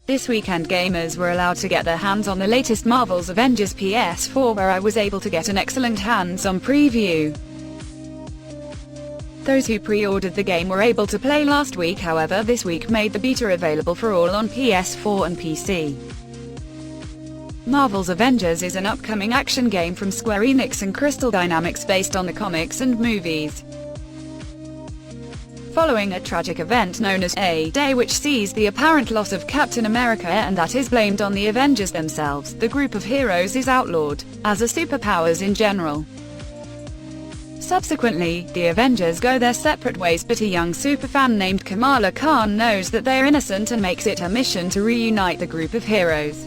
This weekend gamers were allowed to get their hands on the latest Marvel's Avengers PS4, where I was able to get an excellent hands-on preview. Those who pre-ordered the game were able to play last week, however this week made the beta available for all on PS4 and PC. Marvel's Avengers is an upcoming action game from Square Enix and Crystal Dynamics based on the comics and movies. Following a tragic event known as A-Day, which sees the apparent loss of Captain America and that is blamed on the Avengers themselves, the group of heroes is outlawed, as are superpowers in general. Subsequently, the Avengers go their separate ways, but a young superfan named Kamala knows that they are innocent and makes it her mission to reunite the group of heroes.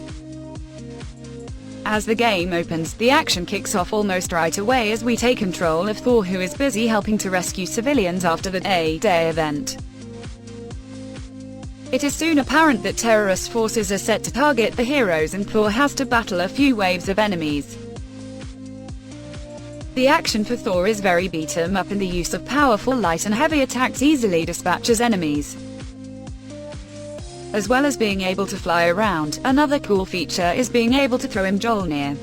As the game opens, the action kicks off almost right away as we take control of Thor, who is busy helping to rescue civilians after the A-Day event. It is soon apparent that terrorist forces are set to target the heroes and Thor has to battle a few waves of enemies. The action for Thor is very beat 'em up, and the use of powerful light and heavy attacks easily dispatches enemies. As well as being able to fly around, another cool feature is being able to throw Mjolnir.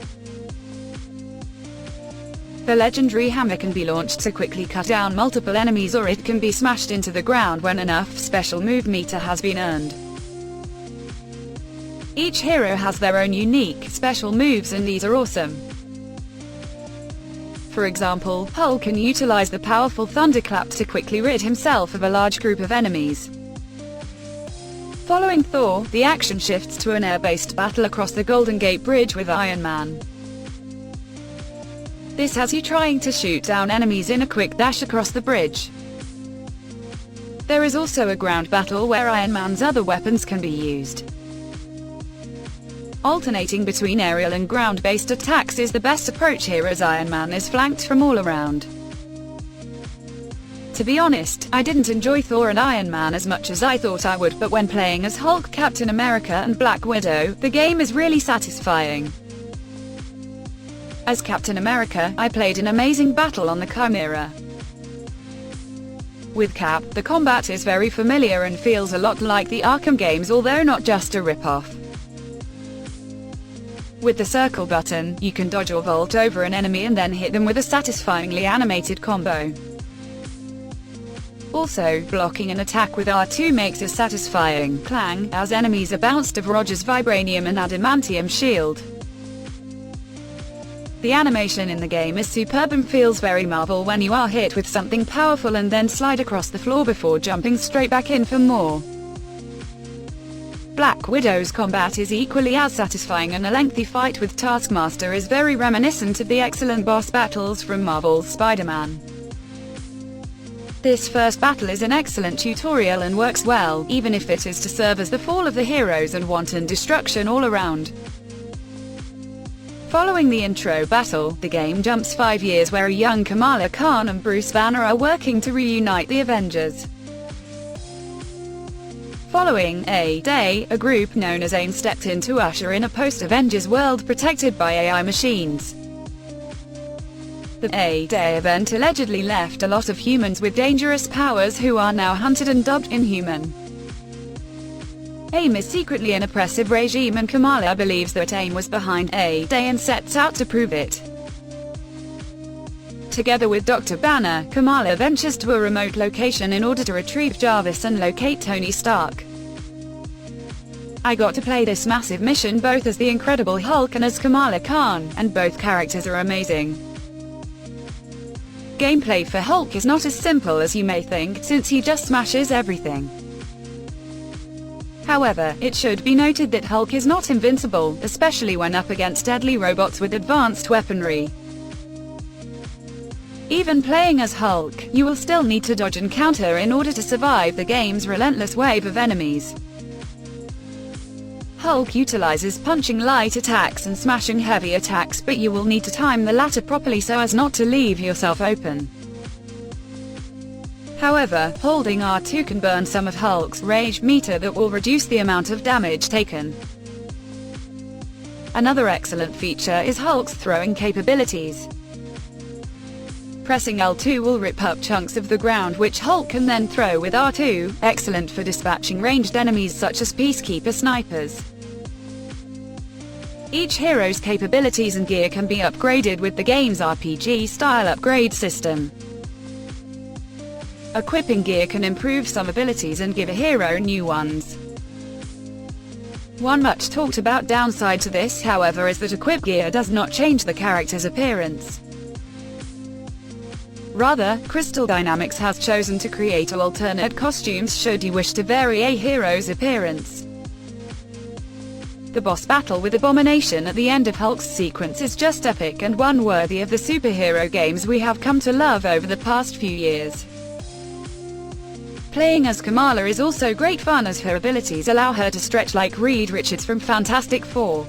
The legendary hammer can be launched to quickly cut down multiple enemies, or it can be smashed into the ground when enough special move meter has been earned. Each hero has their own unique, special moves, and these are awesome. For example, Hulk can utilize the powerful thunderclap to quickly rid himself of a large group of enemies. Following Thor, the action shifts to an air-based battle across the Golden Gate Bridge with Iron Man. This has you trying to shoot down enemies in a quick dash across the bridge. There is also a ground battle where Iron Man's other weapons can be used. Alternating between aerial and ground-based attacks is the best approach here, as Iron Man is flanked from all around. To be honest, I didn't enjoy Thor and Iron Man as much as I thought I would, but when playing as Hulk, Captain America and Black Widow, the game is really satisfying. As Captain America, I played an amazing battle on the Chimera. With Cap, the combat is very familiar and feels a lot like the Arkham games, although not just a rip-off. With the circle button, you can dodge or vault over an enemy and then hit them with a satisfyingly animated combo. Also, blocking an attack with R2 makes a satisfying clang, as enemies are bounced off Roger's vibranium and adamantium shield. The animation in the game is superb and feels very Marvel when you are hit with something powerful and then slide across the floor before jumping straight back in for more. Black Widow's combat is equally as satisfying, and a lengthy fight with Taskmaster is very reminiscent of the excellent boss battles from Marvel's Spider-Man. This first battle is an excellent tutorial and works well, even if it is to serve as the fall of the heroes and wanton destruction all around. Following the intro battle, the game jumps 5 years, where a young Kamala and Bruce Banner are working to reunite the Avengers. Following A-Day, a group known as AIM stepped in to usher in a post-Avengers world protected by AI machines. The A-Day event allegedly left a lot of humans with dangerous powers who are now hunted and dubbed inhuman. AIM is secretly an oppressive regime, and Kamala believes that AIM was behind A-Day and sets out to prove it. Together with Dr. Banner, Kamala ventures to a remote location in order to retrieve J.A.R.V.I.S and locate Tony Stark. I got to play this massive mission both as the Incredible Hulk and as Kamala and both characters are amazing. Gameplay for Hulk is not as simple as you may think, since he just smashes everything. However, it should be noted that Hulk is not invincible, especially when up against deadly robots with advanced weaponry. Even playing as Hulk, you will still need to dodge and counter in order to survive the game's relentless wave of enemies. Hulk utilizes punching light attacks and smashing heavy attacks, but you will need to time the latter properly so as not to leave yourself open. However, holding R2 can burn some of Hulk's rage meter that will reduce the amount of damage taken. Another excellent feature is Hulk's throwing capabilities. Pressing L2 will rip up chunks of the ground which Hulk can then throw with R2, excellent for dispatching ranged enemies such as peacekeeper snipers. Each hero's capabilities and gear can be upgraded with the game's RPG-style upgrade system. Equipping gear can improve some abilities and give a hero new ones. One much talked about downside to this, however, is that equip gear does not change the character's appearance. Rather, Crystal Dynamics has chosen to create alternate costumes should you wish to vary a hero's appearance. The boss battle with Abomination at the end of Hulk's sequence is just epic and one worthy of the superhero games we have come to love over the past few years. Playing as Kamala is also great fun as her abilities allow her to stretch like Reed Richards from Fantastic Four.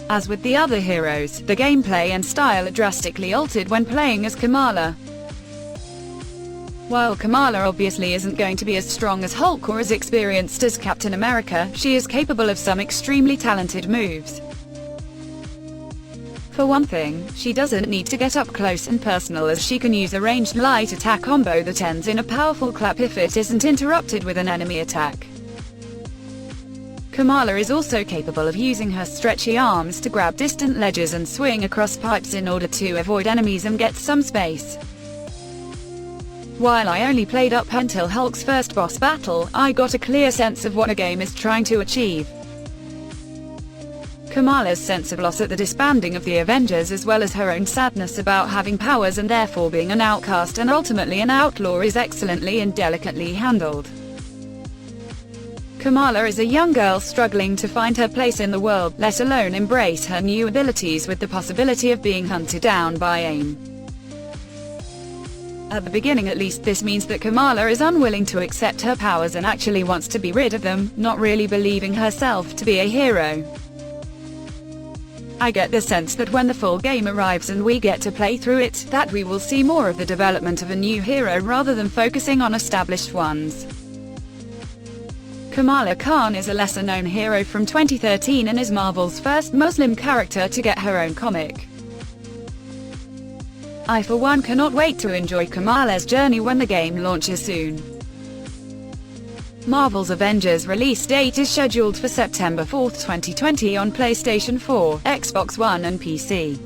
As with the other heroes, the gameplay and style are drastically altered when playing as Kamala. While Kamala obviously isn't going to be as strong as Hulk or as experienced as Captain America, she is capable of some extremely talented moves. For one thing, she doesn't need to get up close and personal, as she can use a ranged light attack combo that ends in a powerful clap if it isn't interrupted with an enemy attack. Kamala is also capable of using her stretchy arms to grab distant ledges and swing across pipes in order to avoid enemies and get some space. While I only played up until Hulk's first boss battle, I got a clear sense of what the game is trying to achieve. Kamala's sense of loss at the disbanding of the Avengers, as well as her own sadness about having powers and therefore being an outcast and ultimately an outlaw, is excellently and delicately handled. Kamala is a young girl struggling to find her place in the world, let alone embrace her new abilities with the possibility of being hunted down by AIM. At the beginning at least, this means that Kamala is unwilling to accept her powers and actually wants to be rid of them, not really believing herself to be a hero. I get the sense that when the full game arrives and we get to play through it, that we will see more of the development of a new hero rather than focusing on established ones. Kamala Khan is a lesser-known hero from 2013 and is Marvel's first Muslim character to get her own comic. I for one cannot wait to enjoy Kamala's journey when the game launches soon. Marvel's Avengers release date is scheduled for September 4, 2020 on PlayStation 4, Xbox One and PC.